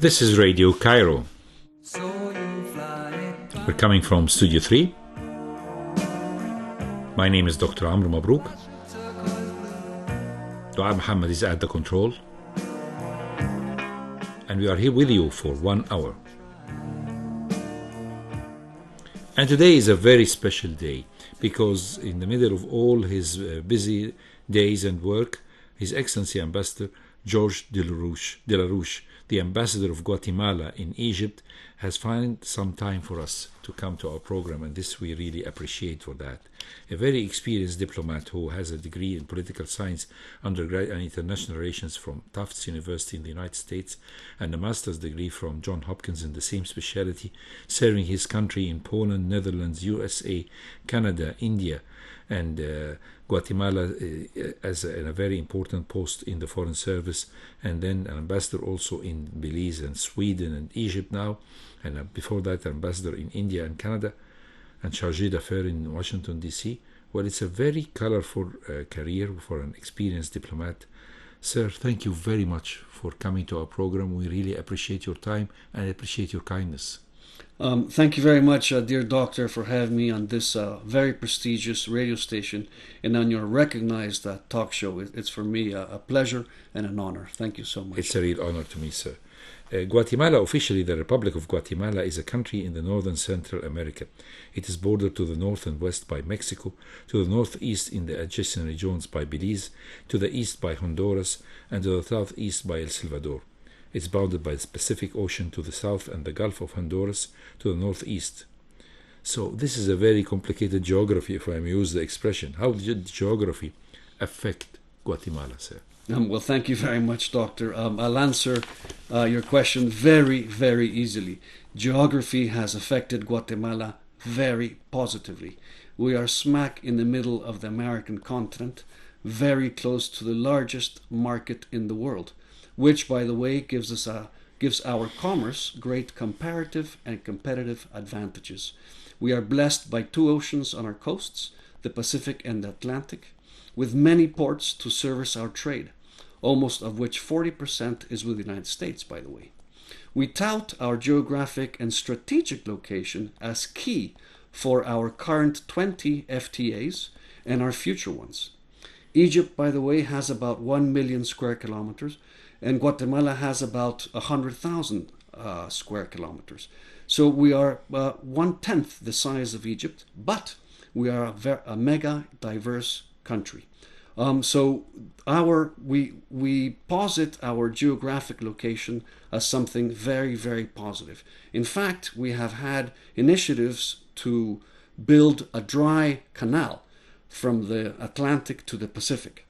This is Radio Cairo. We're coming from Studio 3. My name is Dr. Amr Mabrouk. Dua Muhammad is at the control. And we are here with you for 1 hour. And today is a very special day because in the middle of all his busy days and work, His Excellency Ambassador George de la Roche, the Ambassador of Guatemala in Egypt, has found some time for us to come to our program, and this we really appreciate for that. A very experienced diplomat who has a degree in political science, undergrad and international relations from Tufts University in the United States, and a master's degree from Johns Hopkins in the same specialty, serving his country in Poland, Netherlands, USA, Canada, India, and Guatemala as a very important post in the Foreign Service, and then an ambassador also in Belize and Sweden and Egypt now, and before that ambassador in India and Canada, and chargé d'affaires in Washington, D.C. Well, it's a very colorful career for an experienced diplomat. Sir, thank you very much for coming to our program. We really appreciate your time and appreciate your kindness. Thank you very much, dear doctor, for having me on this very prestigious radio station and on your recognized talk show. It's for me a pleasure and an honor. Thank you so much. It's a real honor to me, sir. Guatemala, officially the Republic of Guatemala, is a country in the northern Central America. It is bordered to the north and west by Mexico, to the northeast in the adjacent regions by Belize, to the east by Honduras, and to the southeast by El Salvador. It's bounded by the Pacific Ocean to the south and the Gulf of Honduras to the northeast. So this is a very complicated geography, if I may use the expression. How did geography affect Guatemala, sir? Well, thank you very much, Doctor. I'll answer your question very, very easily. Geography has affected Guatemala very positively. We are smack in the middle of the American continent, very close to the largest market in the world, which, by the way, gives our commerce great comparative and competitive advantages. We are blessed by 2 oceans on our coasts, the Pacific and the Atlantic, with many ports to service our trade, almost of which 40% is with the United States, by the way. We tout our geographic and strategic location as key for our current 20 FTAs and our future ones. Egypt, by the way, has about 1 million square kilometers, and Guatemala has about 100,000 square kilometers. So we are 1/10 the size of Egypt, but we are a mega diverse country. So we posit our geographic location as something very, very positive. In fact, we have had initiatives to build a dry canal from the Atlantic to the Pacific.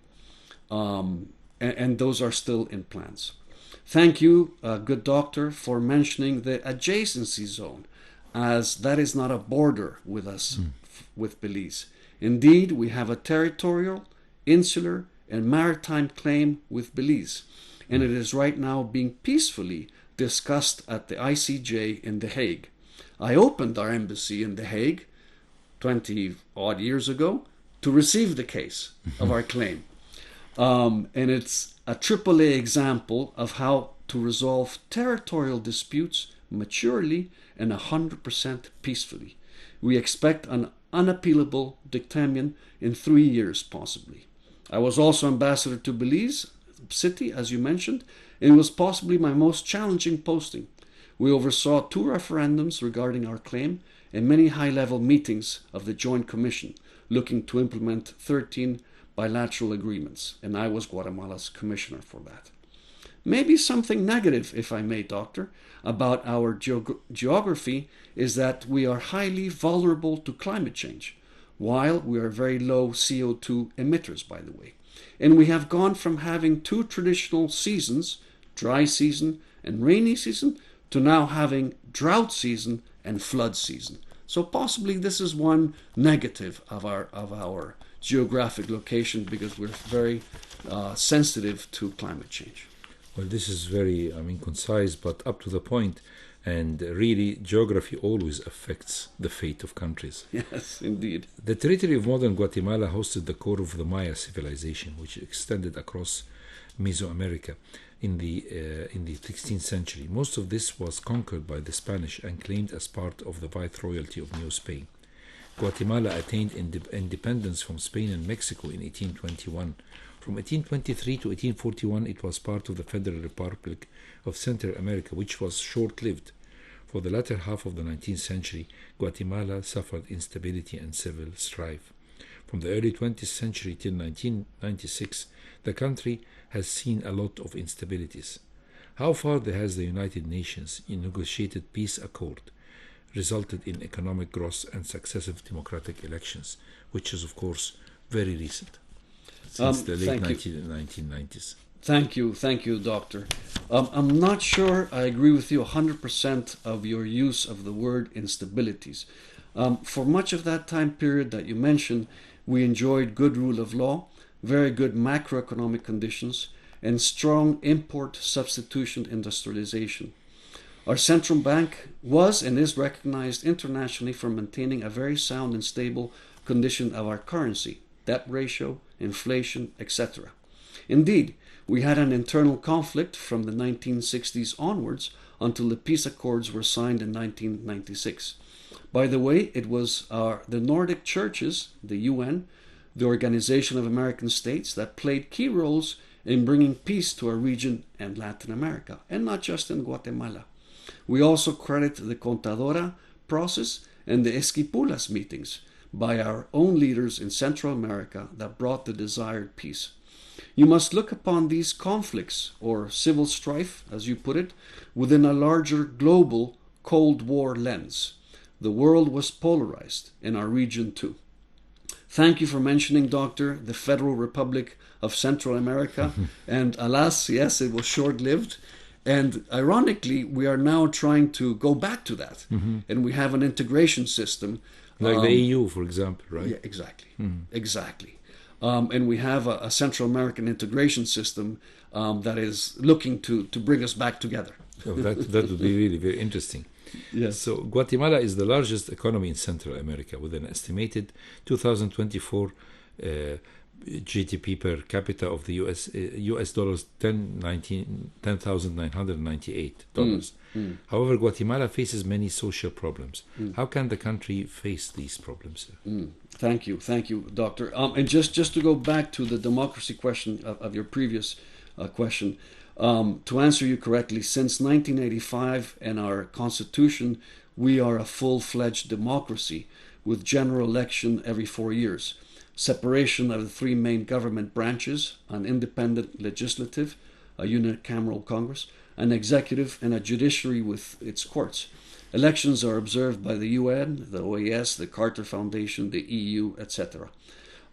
And those are still in plans. Thank you, good doctor, for mentioning the adjacency zone, as that is not a border with us, with Belize. Indeed, we have a territorial, insular, and maritime claim with Belize, and it is right now being peacefully discussed at the ICJ in The Hague. I opened our embassy in The Hague 20-odd years ago to receive the case of our claim. And it's a AAA example of how to resolve territorial disputes maturely and 100% peacefully. We expect an unappealable dictamen in 3 years, possibly. I was also ambassador to Belize City, as you mentioned, and it was possibly my most challenging posting. We oversaw 2 referendums regarding our claim and many high-level meetings of the Joint Commission looking to implement 13 bilateral agreements, and I was Guatemala's commissioner for that. Maybe something negative, if I may, doctor, about our geography is that we are highly vulnerable to climate change, while we are very low CO2 emitters, by the way. And we have gone from having 2 traditional seasons, dry season and rainy season, to now having drought season and flood season. So possibly this is one negative of our geographic location, because we're very sensitive to climate change. Well, this is very, concise, but up to the point. And really, geography always affects the fate of countries. Yes, indeed. The territory of modern Guatemala hosted the core of the Maya civilization, which extended across Mesoamerica. in the 16th century. Most of this was conquered by the Spanish and claimed as part of the Viceroyalty of New Spain. Guatemala attained independence from Spain and Mexico in 1821. From 1823 to 1841, it was part of the Federal Republic of Central America, which was short-lived. For the latter half of the 19th century, Guatemala suffered instability and civil strife. From the early 20th century till 1996, the country has seen a lot of instabilities. How far has the United Nations in negotiated peace accord resulted in economic growth and successive democratic elections, which is, of course, very recent, since the late 1990s. Thank you, Doctor. I'm not sure I agree with you 100% of your use of the word instabilities. For much of that time period that you mentioned, we enjoyed good rule of law, very good macroeconomic conditions, and strong import substitution industrialization. Our central bank was and is recognized internationally for maintaining a very sound and stable condition of our currency, debt ratio, inflation, etc. Indeed, we had an internal conflict from the 1960s onwards until the peace accords were signed in 1996. By the way, it was the Nordic churches, the UN, the Organization of American States, that played key roles in bringing peace to our region and Latin America, and not just in Guatemala. We also credit the Contadora process and the Esquipulas meetings by our own leaders in Central America that brought the desired peace. You must look upon these conflicts, or civil strife, as you put it, within a larger global Cold War lens. The world was polarized, in our region too. Thank you for mentioning, Doctor, the Federal Republic of Central America. And alas, yes, it was short-lived. And ironically, we are now trying to go back to that. And we have an integration system. Like the EU, for example, right? Yeah, exactly. Exactly. And we have a Central American integration system that is looking to bring us back together. Oh, that would be really very interesting. Yes. So Guatemala is the largest economy in Central America, with an estimated 2024 GDP per capita of the US dollars $10,998. However, Guatemala faces many social problems. How can the country face these problems? Thank you, Doctor. And just to go back to the democracy question of your previous question, to answer you correctly, since 1985 and our constitution, we are a full-fledged democracy with general election every 4 years, separation of the three main government branches, an independent legislative, a unicameral Congress, an executive, and a judiciary with its courts. Elections are observed by the UN, the OAS, the Carter Foundation, the EU, etc.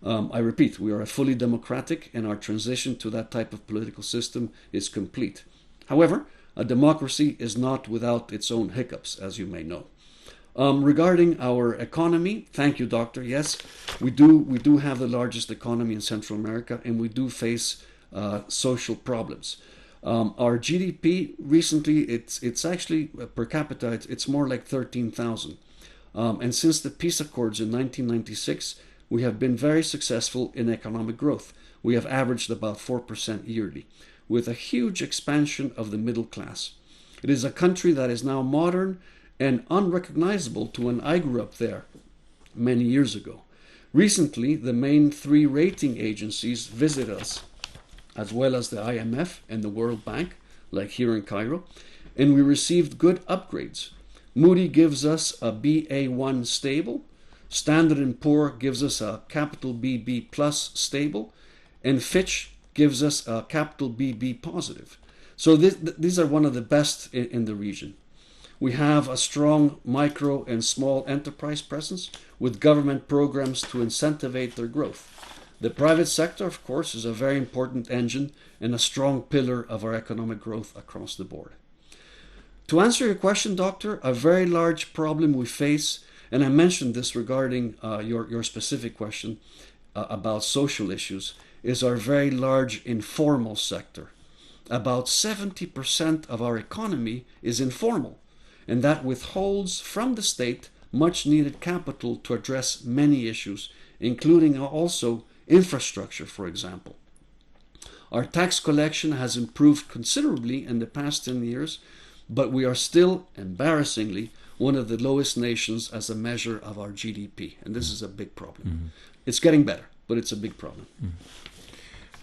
I repeat, we are fully democratic, and our transition to that type of political system is complete. However, a democracy is not without its own hiccups, as you may know. Regarding our economy, thank you, Doctor. Yes, we do have the largest economy in Central America, and we do face social problems. Our GDP recently, it's actually per capita, it's more like 13,000. And since the peace accords in 1996, we have been very successful in economic growth. We have averaged about 4% yearly, with a huge expansion of the middle class. It is a country that is now modern and unrecognizable to when I grew up there many years ago. Recently, the main three rating agencies visit us, as well as the IMF and the World Bank, like here in Cairo, and we received good upgrades. Moody gives us a BA1 stable, Standard & Poor gives us a capital BB plus stable, and Fitch gives us a capital BB positive. So these are one of the best in the region. We have a strong micro and small enterprise presence with government programs to incentivize their growth. The private sector, of course, is a very important engine and a strong pillar of our economic growth across the board. To answer your question, Doctor, a very large problem we face, and I mentioned this regarding your specific question about social issues, is our very large informal sector. About 70% of our economy is informal, and that withholds from the state much needed capital to address many issues, including also infrastructure, for example. Our tax collection has improved considerably in the past 10 years, but we are still, embarrassingly, one of the lowest nations as a measure of our GDP. And this is a big problem. It's getting better, but it's a big problem.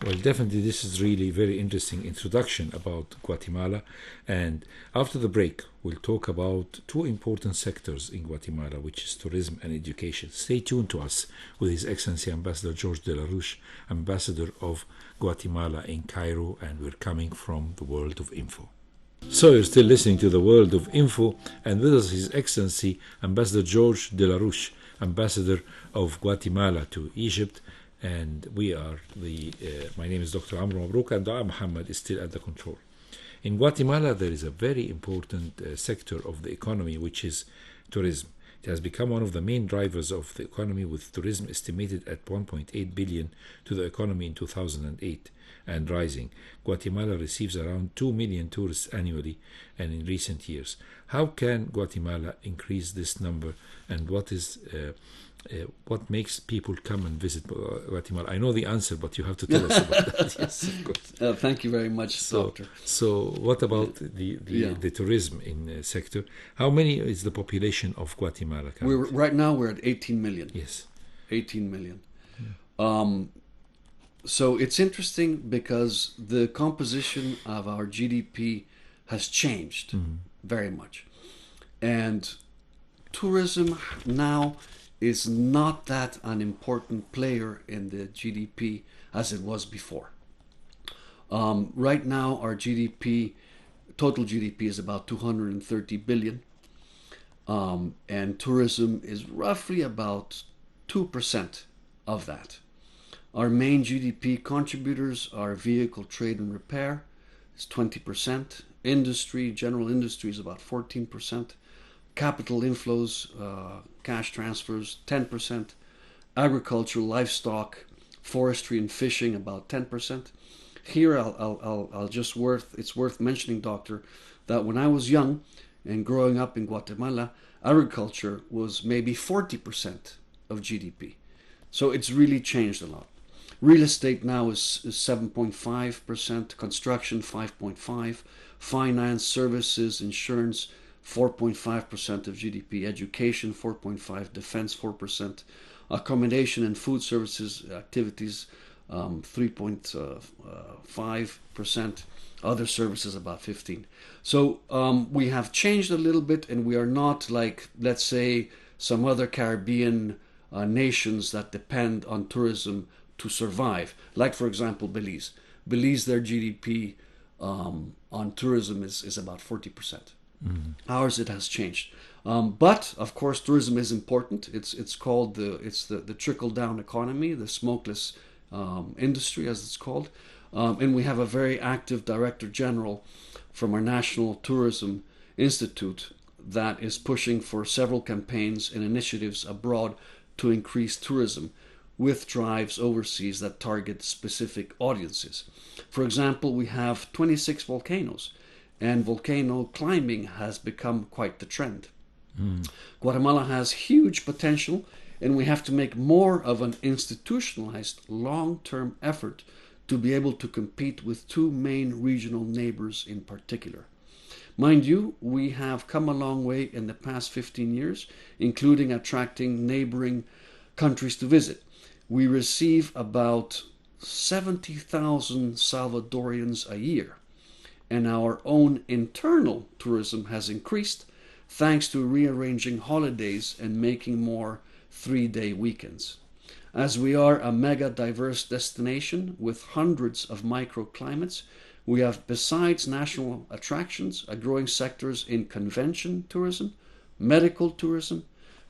Well, definitely this is really very interesting introduction about Guatemala. And after the break, we'll talk about two important sectors in Guatemala, which is tourism and education. Stay tuned to us with His Excellency Ambassador George de la Roche, Ambassador of Guatemala in Cairo, and we're coming from the World of Info. So you're still listening to the World of Info, and with us His Excellency Ambassador George de la Roche, Ambassador of Guatemala to Egypt. And we are my name is Dr. Amr Mabrouk, and Muhammad is still at the control. In Guatemala, there is a very important sector of the economy, which is tourism. It has become one of the main drivers of the economy, with tourism estimated at 1.8 billion to the economy in 2008 and rising. Guatemala receives around 2 million tourists annually and in recent years. How can Guatemala increase this number, and what makes people come and visit Guatemala? I know the answer, but you have to tell us about that. Yes, of course. Thank you very much, Doctor. So what about the tourism in sector? How many is the population of Guatemala? Right now we're at 18 million. Yes. 18 million. Yeah. So it's interesting because the composition of our GDP has changed very much. And tourism now is not that an important player in the GDP as it was before. Right now, our GDP, total GDP, is about 230 billion, and tourism is roughly about 2% of that. Our main GDP contributors are vehicle trade and repair, is 20%. Industry, general industry, is about 14%. Capital inflows, cash transfers, 10%. Agriculture, livestock, forestry and fishing, about 10%. Here, it's worth mentioning, Doctor, that when I was young and growing up in Guatemala, agriculture was maybe 40% of GDP. So it's really changed a lot. Real estate now is 7.5%, construction 5.5%, finance, services, insurance 4.5% of GDP, education 4.5%, defense 4%, accommodation and food services activities 3.5%, other services about 15%. So we have changed a little bit, and we are not like, let's say, some other Caribbean nations that depend on tourism to survive. Like, for example, Belize. Belize, their GDP on tourism is about 40%. Ours, it has changed. But, of course, tourism is important. It's called the trickle-down economy, the smokeless industry, as it's called. And we have a very active Director General from our National Tourism Institute that is pushing for several campaigns and initiatives abroad to increase tourism, with drives overseas that target specific audiences. For example, we have 26 volcanoes, and volcano climbing has become quite the trend. Guatemala has huge potential, and we have to make more of an institutionalized long-term effort to be able to compete with two main regional neighbors in particular. Mind you, we have come a long way in the past 15 years, including attracting neighboring countries to visit. We receive about 70,000 Salvadorians a year, and our own internal tourism has increased thanks to rearranging holidays and making more 3-day weekends. As we are a mega diverse destination with hundreds of microclimates, we have, besides national attractions, a growing sectors in convention tourism, medical tourism,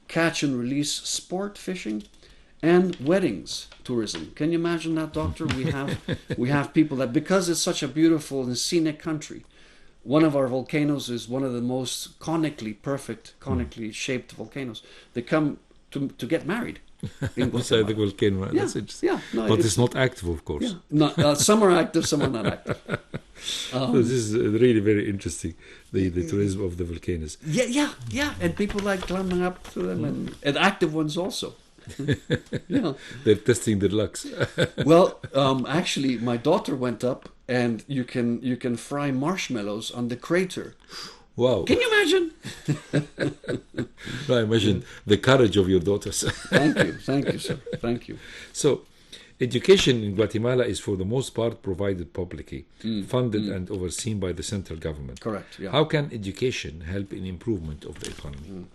catch and release sport fishing, and weddings tourism. Can you imagine that, Doctor? We have people that, because it's such a beautiful and scenic country, one of our volcanoes is one of the most conically shaped volcanoes. They come to get married in beside the volcano. Yeah, that's interesting. Yeah, no, but it's not active, of course. Yeah. No, some are active, some are not active. So this is really very interesting, the tourism of the volcanoes. Yeah, and people like climbing up to them, and active ones also. Yeah. They're testing their lucks. Well, actually, my daughter went up, and you can fry marshmallows on the crater. Wow. Can you imagine? I imagine the courage of your daughters. Thank you, sir. Thank you. So, education in Guatemala is for the most part provided publicly, funded and overseen by the central government. Correct. Yeah. How can education help in improvement of the economy?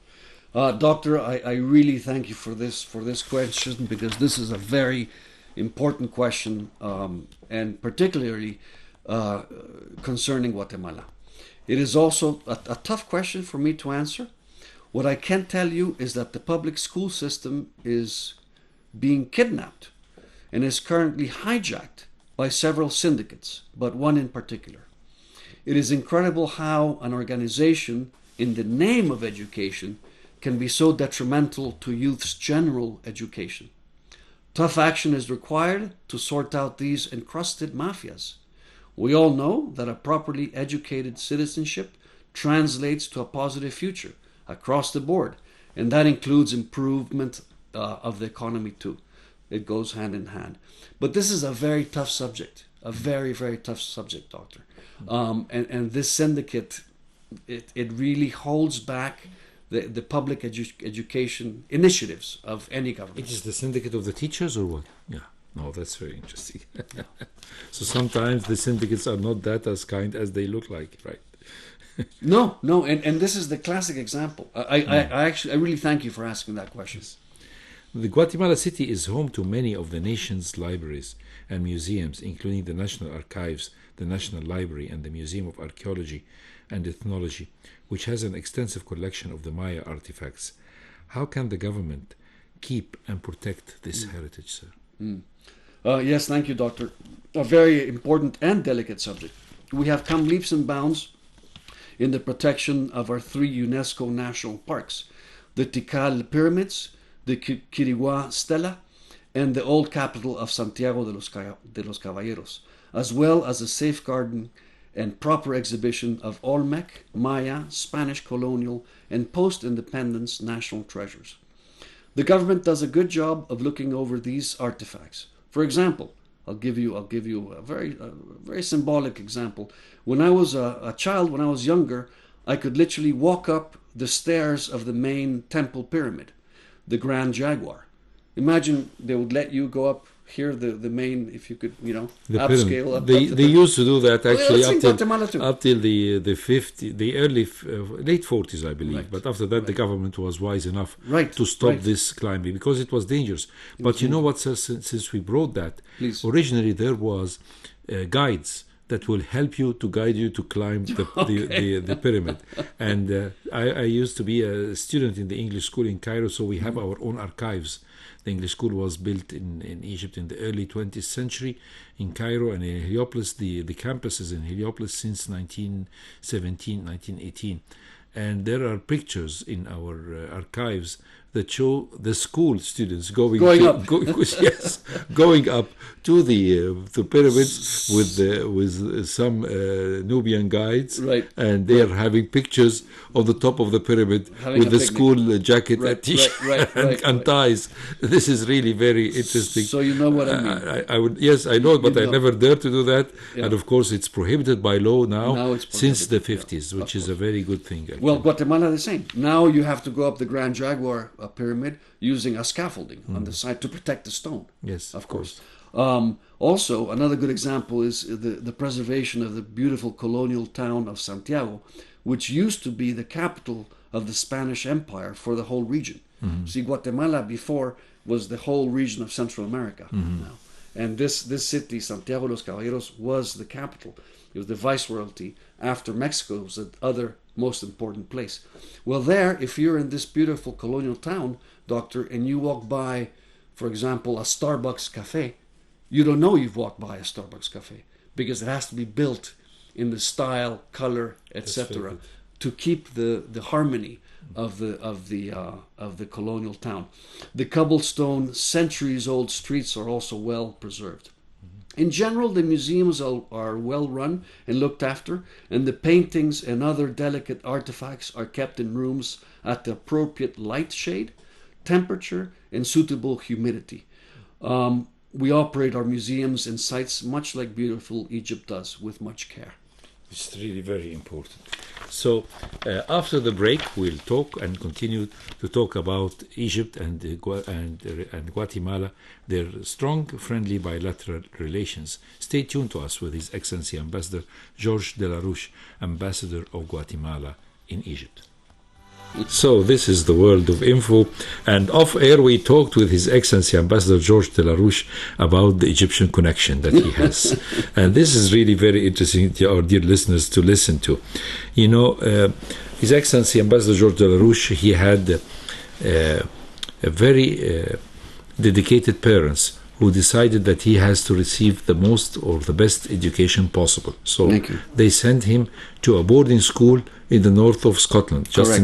Doctor, I really thank you for this question, because this is a very important question, and particularly concerning Guatemala. It is also a tough question for me to answer. What I can tell you is that the public school system is being kidnapped and is currently hijacked by several syndicates, but one in particular. It is incredible how an organization in the name of education can be so detrimental to youth's general education. Tough action is required to sort out these encrusted mafias. We all know that a properly educated citizenship translates to a positive future across the board, and that includes improvement of the economy too. It goes hand in hand. But this is a very tough subject, a very, very tough subject, Doctor. And this syndicate, it really holds back the public education initiatives of any government. It is the syndicate of the teachers or what? Yeah. No, that's very interesting. So sometimes the syndicates are not that as kind as they look like, right? No, and this is the classic example. I really thank you for asking that question. The Guatemala City is home to many of the nation's libraries and museums, including the National Archives, the National Library, and the Museum of Archaeology and Ethnology, which has an extensive collection of the Maya artifacts. How can the government keep and protect this heritage, sir? Yes, thank you, Doctor. A very important and delicate subject. We have come leaps and bounds in the protection of our 3 UNESCO national parks, the Tikal Pyramids, the Quirigua Stela, and the old capital of Santiago de los Caballeros, as well as a safeguarding and proper exhibition of Olmec, Maya, Spanish colonial, and post-independence national treasures. The government does a good job of looking over these artifacts. For example, I'll give you a very symbolic example. When I was a child, when I was younger, I could literally walk up the stairs of the main temple pyramid, the Grand Jaguar. Imagine they would let you go up here, the main, if you could, The upscale up. They used to do that actually up till the late 40s, I believe. Right. But after that, the government was wise enough Right. to stop Right. this climbing because it was dangerous. But you know what, sir, since we brought that, Please. originally there was guides that will help you to guide you to climb the pyramid. And I used to be a student in the English school in Cairo, so we have our own archives. The English school was built in Egypt in the early 20th century in Cairo, and in Heliopolis, the campus is in Heliopolis since 1917, 1918. And there are pictures in our archives that show the school students going up to the pyramids with some Nubian guides, Right. and they are having pictures on the top of the pyramid Having with a the picnic. school jacket Right, and t-shirt right, and ties. This is really very interesting. So you know what I mean. I would, yes, I know, but I know. never dare to do that. Yeah. And of course, it's prohibited by law Now now it's since the prohibited, 50s, yeah, which of is a very good thing. Actually. Well, Guatemala the same. Now you have to go up the Grand Jaguar pyramid using a scaffolding on the side to protect the stone. Yes, of course. Also, another good example is the preservation of the beautiful colonial town of Santiago, which used to be the capital of the Spanish Empire for the whole region. See, Guatemala before was the whole region of Central America now. And this city, Santiago de los Caballeros, was the capital. It was the viceroyalty after Mexico was the other most important place. Well, there, if you're in this beautiful colonial town, Doctor, and you walk by, for example, a Starbucks cafe, you don't know you've walked by a Starbucks cafe because it has to be built in the style, color, etc., to keep the harmony of the colonial town. The cobblestone, centuries-old streets are also well preserved. In general, the museums are well run and looked after, and the paintings and other delicate artifacts are kept in rooms at the appropriate light shade temperature and suitable humidity. We operate our museums and sites much like beautiful Egypt does, with much care. It's really very important. So after the break, we'll talk and continue to talk about Egypt and Guatemala, their strong, friendly bilateral relations. Stay tuned to us with His Excellency Ambassador George de la Roche, Ambassador of Guatemala in Egypt. So this is the world of info, and off air we talked with His Excellency Ambassador George de la Roche about the Egyptian connection that he has. And this is really very interesting to our dear listeners to listen to. You know, His Excellency Ambassador George de la Roche, he had a very dedicated parents who decided that he has to receive the most or the best education possible. So they sent him to a boarding school in the north of Scotland, just Correct,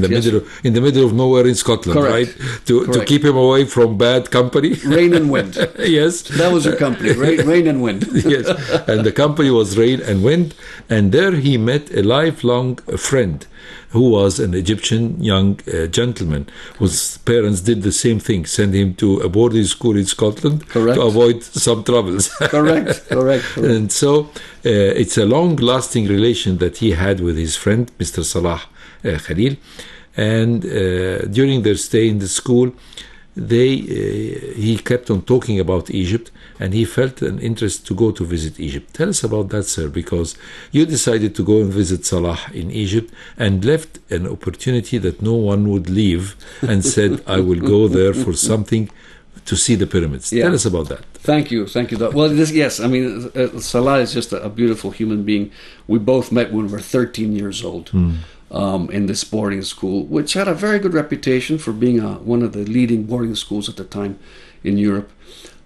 in the middle of nowhere in Scotland, Correct. right? To keep him away from bad company. Rain and wind. Yes. That was your company, rain and wind. Yes. And the company was Rain and Wind. And there he met a lifelong friend who was an Egyptian young gentleman whose parents did the same thing, send him to a boarding school in Scotland Correct. to avoid some troubles. Correct. And so it's a long-lasting relation that he had with his friend, Mr. Salah Khalil. And during their stay in the school, he kept on talking about Egypt, and he felt an interest to go to visit Egypt. Tell us about that, sir, because you decided to go and visit Salah in Egypt and left an opportunity that no one would leave, and said, I will go there for something, to see the pyramids. Yeah. Tell us about that. Thank you. Well, yes, I mean, Salah is just a beautiful human being. We both met when we were 13 years old. In this boarding school, which had a very good reputation for being one of the leading boarding schools at the time in Europe.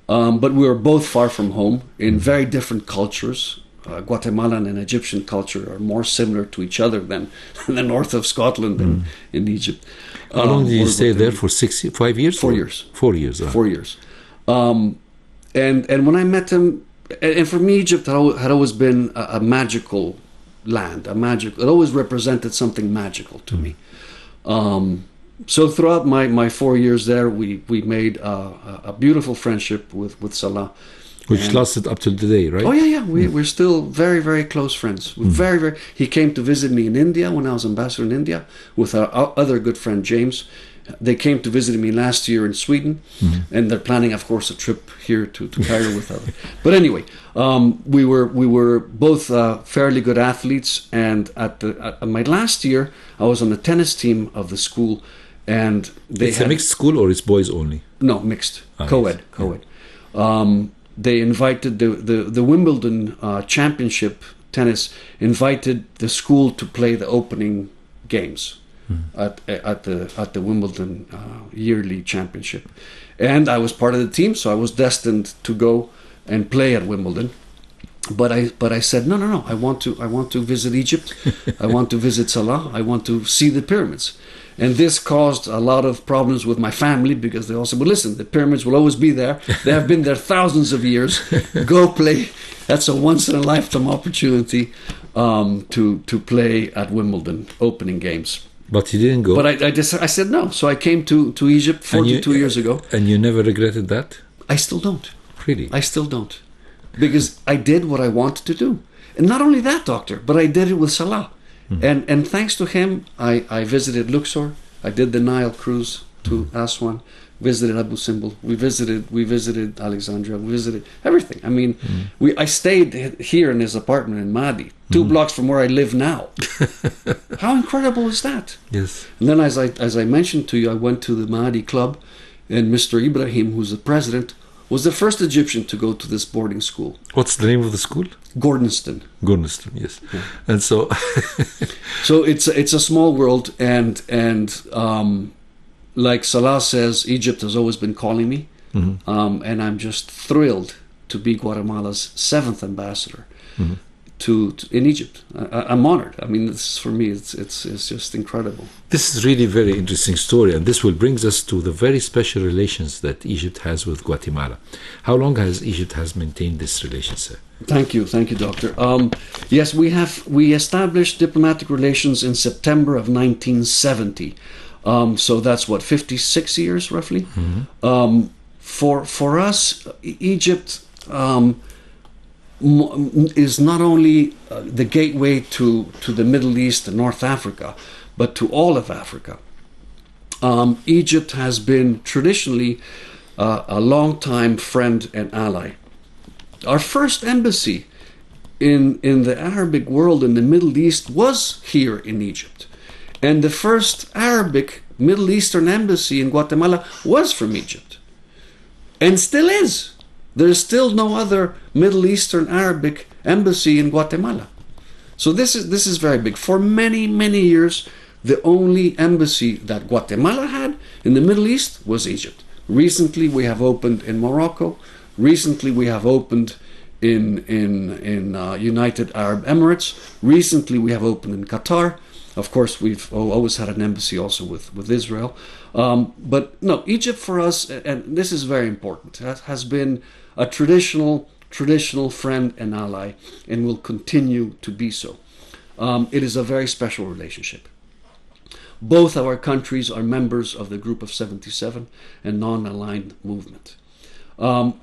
But we were both far from home in very different cultures. Guatemalan and Egyptian culture are more similar to each other than the north of Scotland and in Egypt. How long did you stay there for? 5 years? 4 years. 4 years. 4 years. And when I met him, and for me, Egypt had always been a magical land, it always represented something magical to me. So throughout my 4 years there, we made a beautiful friendship with Salah, which lasted up till today, right? Oh yeah. We're still very, very close friends. Very. He came to visit me in India when I was ambassador in India with our other good friend James. They came to visit me last year in Sweden, and they're planning, of course, a trip here to Cairo with us. But anyway, we were both fairly good athletes, and at my last year, I was on the tennis team of the school, and it's a mixed school, or it's boys only? No, mixed, co-ed. They invited the Wimbledon championship tennis invited the school to play the opening games. At the Wimbledon yearly championship, and I was part of the team, so I was destined to go and play at Wimbledon. But I said no. I want to visit Egypt. I want to visit Salah. I want to see the pyramids. And this caused a lot of problems with my family, because they all said, well, listen, the pyramids will always be there. They have been there thousands of years. Go play. That's a once-in-a-lifetime opportunity to play at Wimbledon opening games. But you didn't go. But I said no. So I came to Egypt 42 years ago. And you never regretted that? I still don't. Really? I still don't. Because I did what I wanted to do. And not only that, doctor, but I did it with Salah. And thanks to him, I visited Luxor. I did the Nile cruise to Aswan. Visited Abu Simbel. We visited Alexandria. We visited everything. I mean, I stayed here in his apartment in Mahdi, 2 blocks from where I live now. How incredible is that? Yes. And then, as I mentioned to you, I went to the Mahdi Club, and Mr. Ibrahim, who's the president, was the first Egyptian to go to this boarding school. What's the name of the school? Gordonston, yes. Yeah. And so, so it's a small world, and like Salah says, Egypt has always been calling me, and I'm just thrilled to be Guatemala's 7th ambassador in Egypt. I'm honored. I mean, for me, it's just incredible. This is really very interesting story, and this will bring us to the very special relations that Egypt has with Guatemala. How long has Egypt maintained this relation, sir? Thank you, doctor. Yes, we established diplomatic relations in September of 1970. So that's what, 56 years roughly. For us, Egypt is not only the gateway to the Middle East and North Africa, but to all of Africa. Egypt has been traditionally a long-time friend and ally. Our first embassy in the Arabic world in the Middle East was here in Egypt. And the first Arabic Middle Eastern embassy in Guatemala was from Egypt. And still is. There's still no other Middle Eastern Arabic embassy in Guatemala. So this is very big. For many, many years, the only embassy that Guatemala had in the Middle East was Egypt. Recently, we have opened in Morocco. Recently, we have opened in United Arab Emirates. Recently, we have opened in Qatar. Of course, we've always had an embassy also with Israel. But no, Egypt for us, and this is very important, has been a traditional friend and ally, and will continue to be so. It is a very special relationship. Both our countries are members of the Group of 77 and non-aligned movement.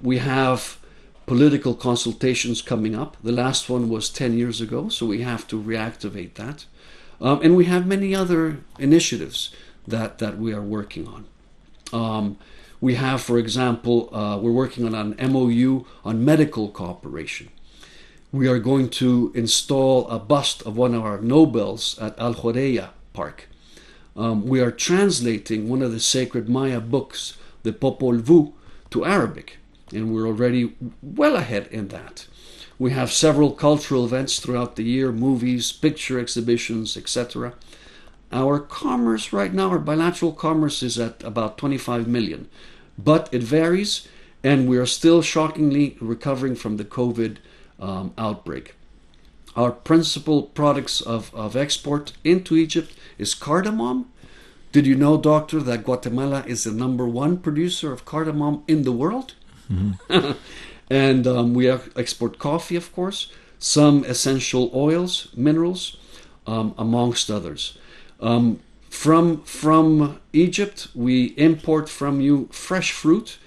We have political consultations coming up. The last one was 10 years ago, so we have to reactivate that. And we have many other initiatives that we are working on. We have, for example, we're working on an MOU on medical cooperation. We are going to install a bust of one of our Nobels at Al Khoreya Park. We are translating one of the sacred Maya books, the Popol Vuh, to Arabic, and we're already well ahead in that. We have several cultural events throughout the year, movies, picture exhibitions, etc. Our commerce right now, our bilateral commerce is at about 25 million, but it varies, and we are still shockingly recovering from the COVID outbreak. Our principal products of export into Egypt is cardamom. Did you know, doctor, that Guatemala is the #1 producer of cardamom in the world? Mm-hmm. And we export coffee, of course, some essential oils, minerals, amongst others. From Egypt, we import from you fresh fruit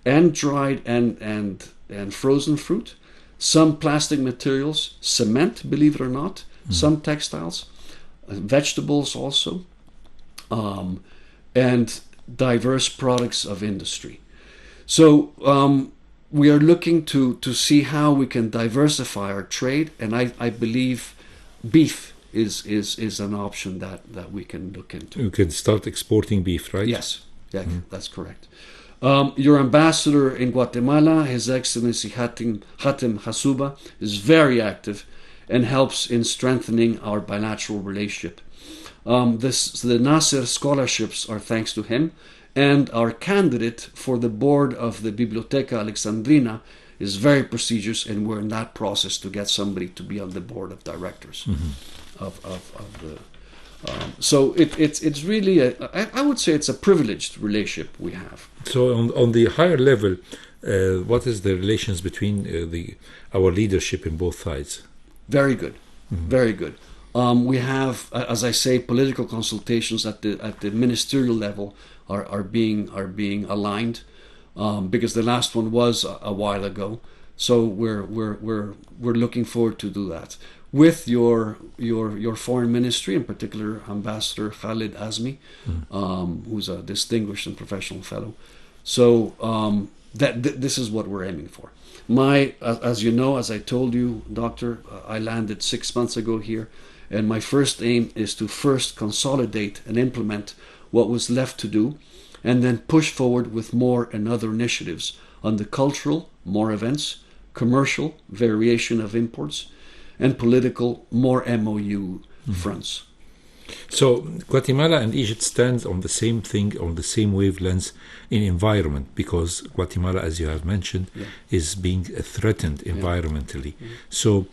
and dried and frozen fruit, some plastic materials, cement, believe it or not, some textiles, vegetables also, and diverse products of industry. So we are looking to see how we can diversify our trade, and I believe beef is an option that we can look into. You can start exporting beef, right? Yes, yeah, that's correct. Your ambassador in Guatemala, His Excellency Hatem Hasuba, is very active and helps in strengthening our bilateral relationship. The Nasser scholarships are thanks to him, and our candidate for the board of the Biblioteca Alexandrina is very prestigious, and we're in that process to get somebody to be on the board of directors of the. So it's really I would say it's a privileged relationship we have. So on the higher level, what is the relations between our leadership in both sides? Very good, very good. We have, as I say, political consultations at the ministerial level are being aligned, because the last one was a while ago. So we're looking forward to do that with your foreign ministry, in particular Ambassador Khalid Azmi, who's a distinguished and professional fellow. So this is what we're aiming for. As you know, as I told you, Doctor, I landed 6 months ago here, and my first aim is to first consolidate and implement what was left to do, and then push forward with more and other initiatives on the cultural, more events, commercial, variation of imports, and political, more MOU fronts. So Guatemala and Egypt stand on the same thing, on the same wavelength in environment, because Guatemala, as you have mentioned, is being threatened environmentally. So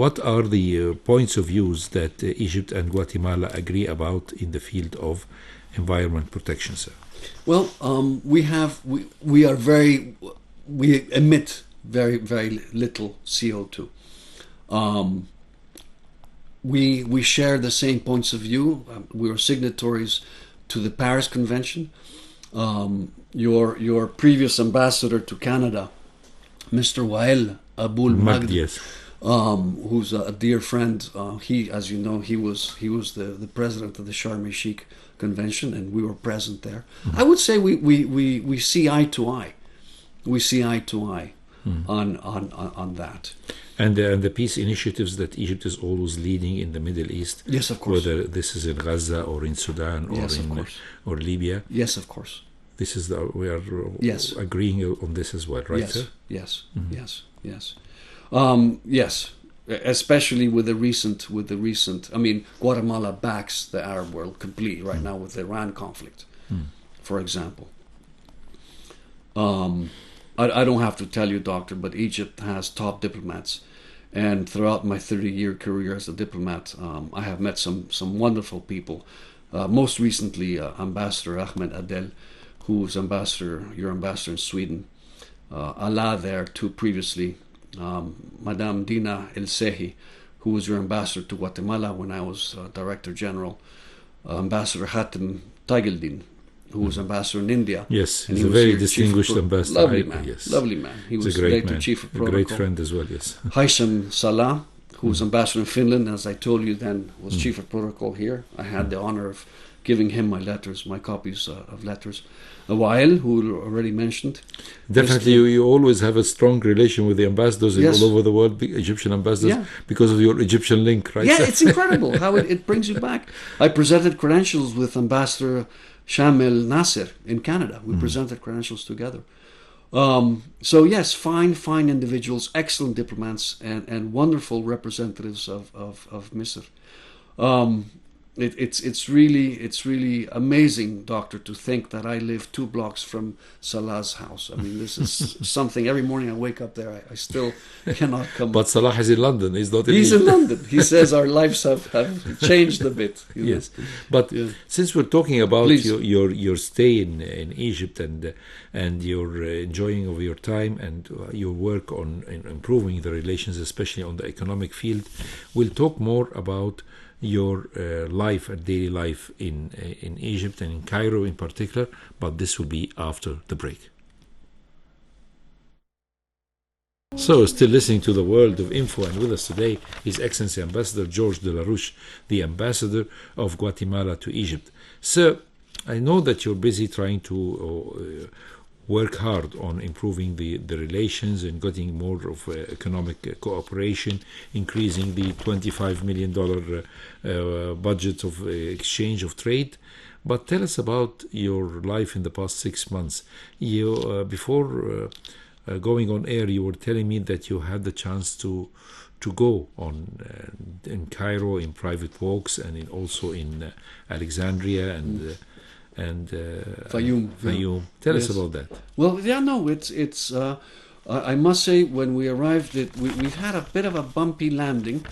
what are the points of views that Egypt and Guatemala agree about in the field of environment protection, sir? Well, we emit very, very little CO2. We share the same points of view. We are signatories to the Paris Convention. Your previous ambassador to Canada, Mr. Wael Abul Magdi, Yes. who's a dear friend. He, as you know, he was the president of the Sharm el Sheikh Convention, and we were present there. I would say we see eye to eye. We see eye to eye on that. And the peace initiatives that Egypt is always leading in the Middle East. Yes, of course. Whether this is in Gaza or in Sudan or Yes, of in course. or Libya. Yes, of course. This is we are Yes. agreeing on this as well, right, Yes, sir? yes, yes, yes. Yes, especially with the recent. I mean, Guatemala backs the Arab world completely right now with the Iran conflict, for example. I don't have to tell you, Doctor, but Egypt has top diplomats, and throughout my 30-year career as a diplomat, I have met some wonderful people. Most recently, Ambassador Ahmed Adel, who's your ambassador in Sweden. Allah there too previously. Madame Dina El Sehi, who was your ambassador to Guatemala when I was Director General. Ambassador Hatem Tagildin, who was ambassador in India. Yes, and he's he a was very here distinguished ambassador. Lovely man, Yes. lovely man. He He's was a great later man, chief of a protocol. great friend as well, yes. Haisham Salah, who was ambassador in Finland, as I told you then, was chief of protocol here. I had the honor of giving him my copies of letters. Wael, who already mentioned. Definitely, you always have a strong relation with the ambassadors Yes. all over the world, the Egyptian ambassadors, Yeah. because of your Egyptian link, right? Yeah, sir? it's incredible how it brings you back. I presented credentials with Ambassador Shamel Nasser in Canada. We presented credentials together. So yes, fine individuals, excellent diplomats, and wonderful representatives of Misr. It's really amazing, Doctor, to think that I live 2 blocks from Salah's house. I mean, this is something. Every morning I wake up there, I still cannot come. But Salah is in London. He's not in He's Egypt. in London. He says our lives have changed a bit. You know. Yes, but Yeah. since we're talking about Please. your stay in Egypt and your enjoying of your time and your work on in improving the relations, especially on the economic field, we'll talk more about your life and daily life in Egypt and in Cairo in particular. But this will be after the break. So, still listening to the World of Info, and with us today His Excellency Ambassador George de la Roche, the Ambassador of Guatemala to Egypt. Sir, I know that you're busy trying to work hard on improving the relations and getting more of economic cooperation, increasing the $25 million budget of exchange of trade. But tell us about your life in the past 6 months. You before going on air, you were telling me that you had the chance to go on in Cairo in private walks and also in Alexandria and Fayoum. Tell us Yes. about that. Well, yeah, no, it's. I must say, when we arrived, we've had a bit of a bumpy landing,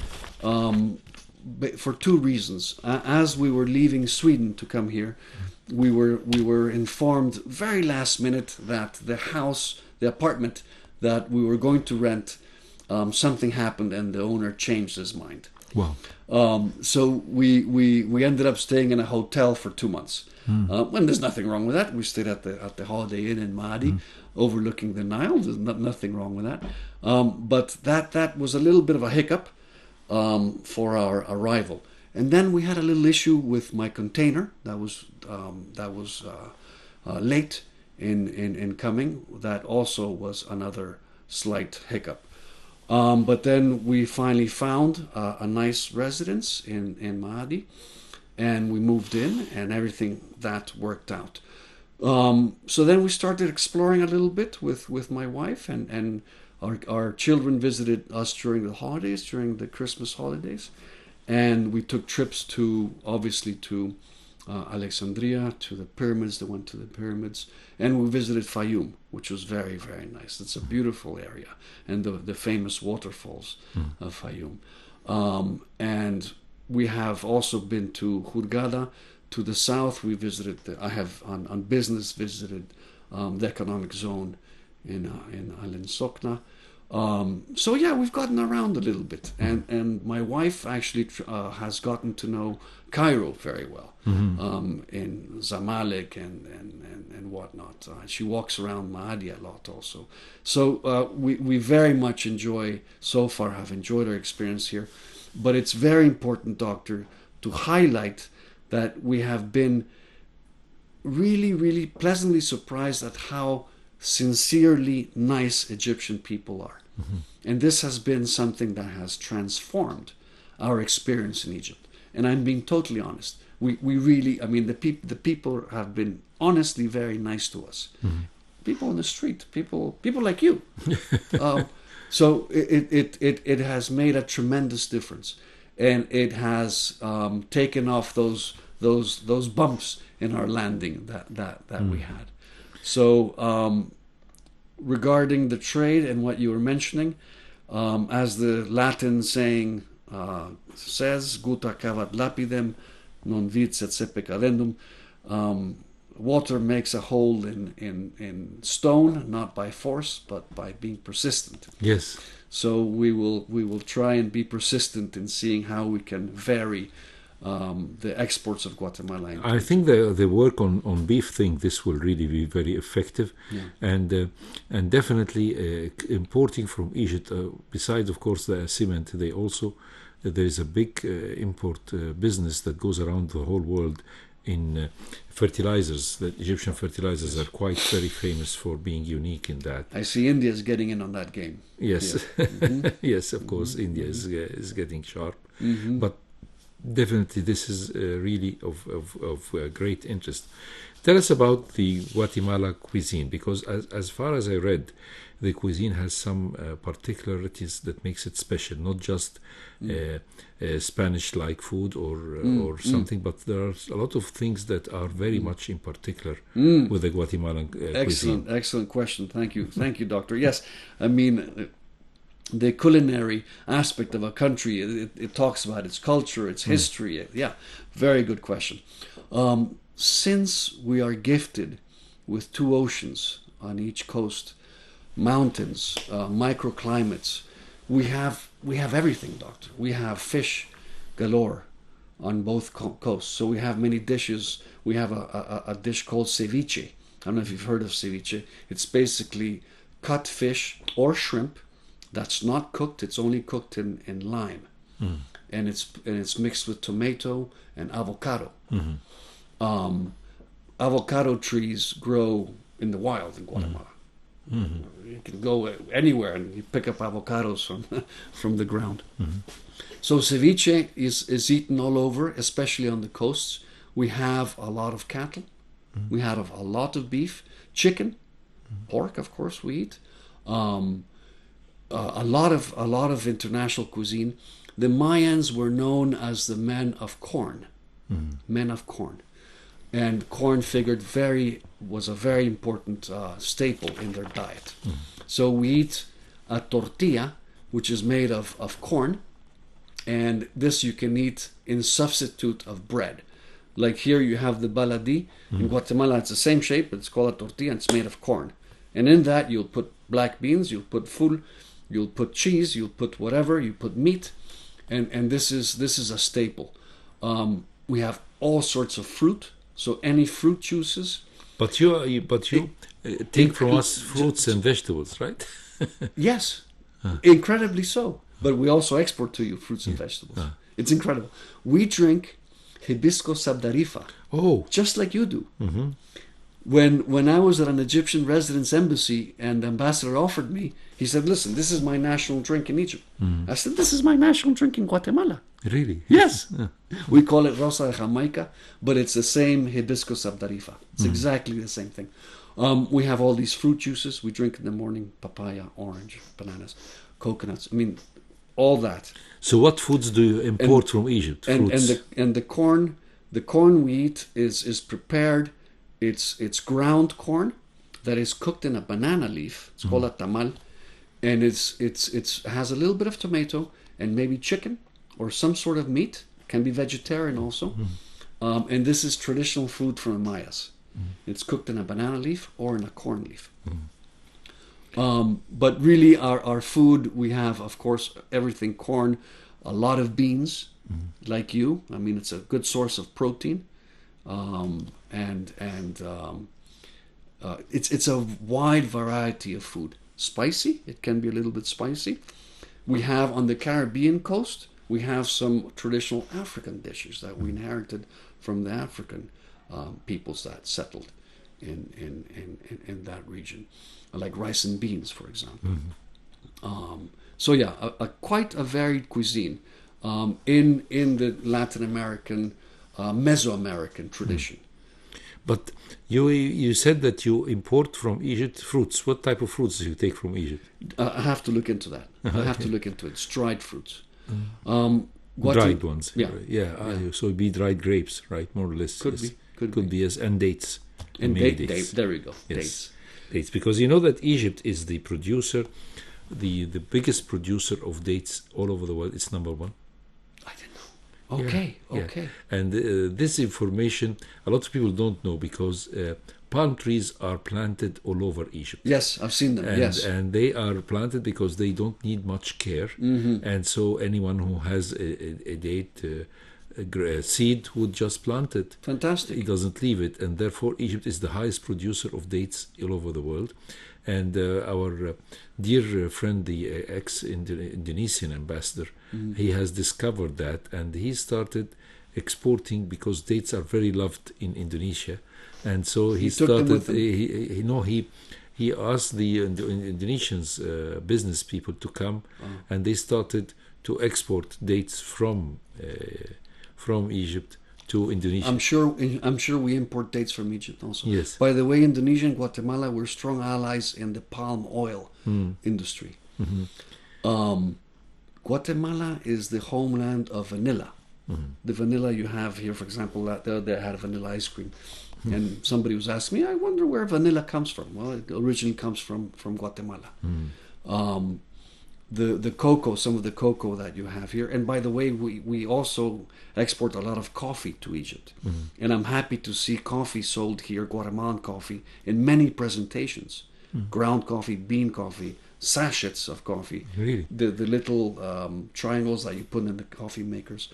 for 2 reasons. As we were leaving Sweden to come here, we were informed very last minute that the apartment that we were going to rent, something happened and the owner changed his mind. Wow. So we ended up staying in a hotel for 2 months. When there's nothing wrong with that. We stayed at the Holiday Inn in Mahdi, overlooking the Nile. There's nothing wrong with that. But that was a little bit of a hiccup for our arrival. And then we had a little issue with my container that was late in coming. That also was another slight hiccup. But then we finally found a nice residence in Mahdi, and we moved in, and everything that worked out. So then we started exploring a little bit with my wife, and our children visited us during the holidays, during the Christmas holidays, and we took trips to Alexandria, to the pyramids. They went to the pyramids, and we visited Fayoum, which was very, very nice. It's a beautiful area, and the famous waterfalls of Fayoum. And we have also been to Hurghada, to the south. We visited. I have on business visited the economic zone in Alen Sokna. So yeah, we've gotten around a little bit, and my wife actually has gotten to know Cairo very well, in Zamalek and whatnot. She walks around Maadi a lot also. So we very much so far have enjoyed our experience here. But it's very important, Doctor, to highlight that we have been really, really pleasantly surprised at how sincerely nice Egyptian people are. And this has been something that has transformed our experience in Egypt. And I'm being totally honest. We really, I mean, the people have been honestly very nice to us. People on the street, people like you. So it has made a tremendous difference, and it has taken off those bumps in our landing that we had. So regarding the trade and what you were mentioning, as the Latin saying says, "Guta cavat lapidem, non vicet sepe cadendum." Water makes a hole in stone, not by force, but by being persistent. Yes. So we will try and be persistent in seeing how we can vary the exports of Guatemala. I think the work on beef thing, this will really be very effective, and definitely importing from Egypt. Besides, of course, the cement, there is a big import business that goes around the whole world in fertilizers. The Egyptian fertilizers are quite very famous for being unique in that. I see India is getting in on that game. Yes, yes, of course, India is getting sharp, but definitely this is really of great interest. Tell us about the Guatemala cuisine, because as far as I read, the cuisine has some particularities that makes it special, not just Spanish-like food or something, but there are a lot of things that are very much in particular with the Guatemalan cuisine. Excellent question. Thank you, Doctor. Yes, I mean, the culinary aspect of a country, it talks about its culture, its history. Yeah, very good question. Since we are gifted with 2 oceans on each coast, mountains, microclimates, we have everything, Doctor. We have fish galore on both coasts. So we have many dishes. We have a dish called ceviche. I don't know if you've heard of ceviche. It's basically cut fish or shrimp that's not cooked. It's only cooked in lime, and it's mixed with tomato and avocado. Avocado trees grow in the wild in Guatemala. You can go anywhere and you pick up avocados from the ground. So ceviche is eaten all over, especially on the coasts. We have a lot of cattle. We have a lot of beef, chicken, pork, of course, we eat. A lot of international cuisine. The Mayans were known as the men of corn. Men of corn. And corn was a very important staple in their diet. So we eat a tortilla, which is made of corn, and this you can eat in substitute of bread. Like here you have the baladi. In Guatemala it's the same shape, but it's called a tortilla, and it's made of corn. And in that you'll put black beans, you'll put ful, you'll put cheese, you'll put whatever, you put meat, and this is a staple. We have all sorts of fruit. So any fruit juices. But you take from us fruits and vegetables, right? Yes, incredibly so. But we also export to you fruits and vegetables. It's incredible. We drink hibiscus sabdarifa. Oh, just like you do. When I was at an Egyptian residence embassy and the ambassador offered me, he said, "Listen, this is my national drink in Egypt." I said, "This is my national drink in Guatemala." Really? Yes. We call it Rosa de Jamaica, but it's the same hibiscus sabdarifa. It's exactly the same thing. We have all these fruit juices. We drink in the morning: papaya, orange, bananas, coconuts. I mean, all that. So what foods do you import from Egypt? Fruits. And the corn we eat is prepared. It's ground corn that is cooked in a banana leaf. It's called a tamal, and it has a little bit of tomato and maybe chicken or some sort of meat. Can be vegetarian also. And this is traditional food from the Mayas. It's cooked in a banana leaf or in a corn leaf. But really, our food, we have, of course, everything corn, a lot of beans, like you. I mean, it's a good source of protein. It's a wide variety of food. Spicy, it can be a little bit spicy. We have on the Caribbean coast, we have some traditional African dishes that we inherited from the African peoples that settled in that region, like rice and beans, for example. So yeah, quite a varied cuisine in the Latin American, Mesoamerican tradition. But you said that you import from Egypt fruits. What type of fruits do you take from Egypt? I have to look into that. I have to look into it. It's dried fruits. Dried ones. Yeah. So it'd be dried grapes, right? More or less. Could be. Could be, yes. And dates. And dates. dates. There we go. Yes. Dates. Because you know that Egypt is the producer, the biggest producer of dates all over the world. It's number one. I didn't know. Okay. And this information, a lot of people don't know because palm trees are planted all over Egypt. Yes, I've seen them. And they are planted because they don't need much care. And so anyone who has a date a seed would just plant it. Fantastic. He doesn't leave it. And therefore Egypt is the highest producer of dates all over the world. And our dear friend, the ex-Indonesian ambassador, he has discovered that, and he started exporting because dates are very loved in Indonesia. And so he started. He asked the Indonesians business people to come, and they started to export dates from Egypt to Indonesia. I'm sure we import dates from Egypt also. Yes. By the way, Indonesia and Guatemala were strong allies in the palm oil industry. Guatemala is the homeland of vanilla. The vanilla you have here, for example, they had vanilla ice cream. And somebody was asking me, I wonder where vanilla comes from. Well, it originally comes from Guatemala. The cocoa, some of the cocoa that you have here. And by the way, we also export a lot of coffee to Egypt. And I'm happy to see coffee sold here, Guatemalan coffee, in many presentations. Ground coffee, bean coffee, sachets of coffee. Really? The little triangles that you put in the coffee makers.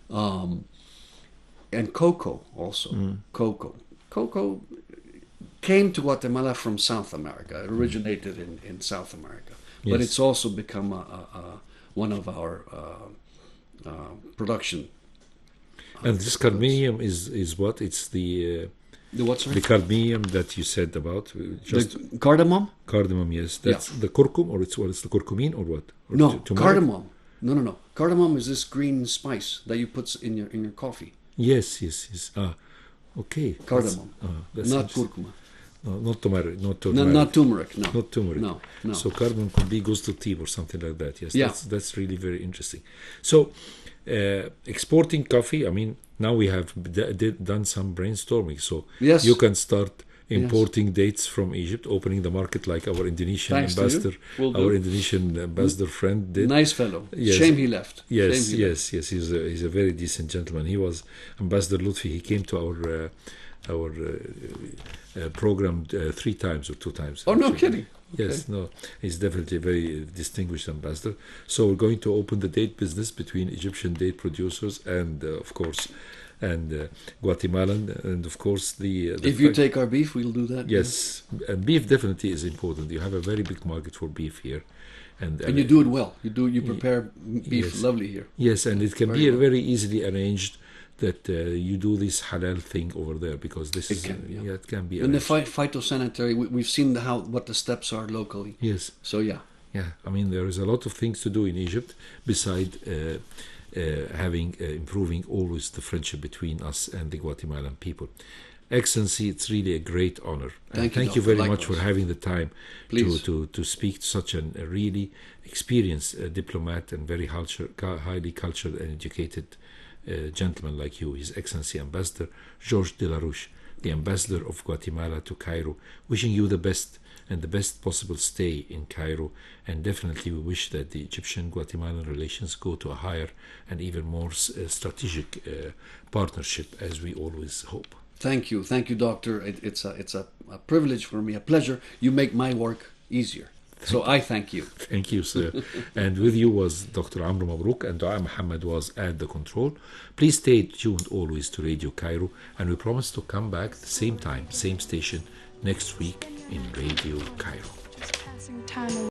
And cocoa also. Cocoa came to Guatemala from South America. It originated in South America. But it's also become one of our production. And this cadmium is what? It's the what, sorry? The cadmium that you said about. The cardamom? Cardamom, yes. That's the curcum, or it's the curcumin, or what? Or no, cardamom. No. Cardamom is this green spice that you put in your coffee. Yes. Okay. Cardamom. That's not curcuma. No, not turmeric. Not turmeric. No. Not turmeric. No. So cardamom could be goes to tea or something like that. Yes. Yeah. That's really very interesting. So exporting coffee. I mean, now we have done some brainstorming. So you can start importing dates from Egypt, opening the market like our Indonesian ambassador, Indonesian ambassador friend did. Nice fellow. Yes. Shame he left. Yes. He's a very decent gentleman. He was Ambassador Lutfi. He came to our program 3 times or 2 times. Oh, no kidding. Yes, no, he's definitely a very distinguished ambassador. So we're going to open the date business between Egyptian date producers and, of course, Guatemalan, and of course the if you take our beef, we'll do that. Yes, and beef definitely is important. You have a very big market for beef here, and you do it well. You prepare beef lovely here. Yes, and it can be very easily arranged that you do this halal thing over there, because this it can be. And the phytosanitary, we've seen what the steps are locally. Yes. So yeah. I mean, there is a lot of things to do in Egypt beside improving always the friendship between us and the Guatemalan people. Excellency, it's really a great honor. Thank you very much for having the time to speak to such a really experienced diplomat and very highly cultured and educated gentleman like you, His Excellency Ambassador George de la Roche, the Ambassador of Guatemala to Cairo. Wishing you the best and the best possible stay in Cairo, and definitely we wish that the Egyptian-Guatemalan relations go to a higher and even more strategic partnership, as we always hope. Thank you, Doctor. It's a privilege for me, a pleasure. You make my work easier. So I thank you. Thank you, sir. And with you was Dr. Amr Mabrouk, and Dua Muhammad was at the control. Please stay tuned always to Radio Cairo, and we promise to come back the same time, same station next week in Radio Cairo.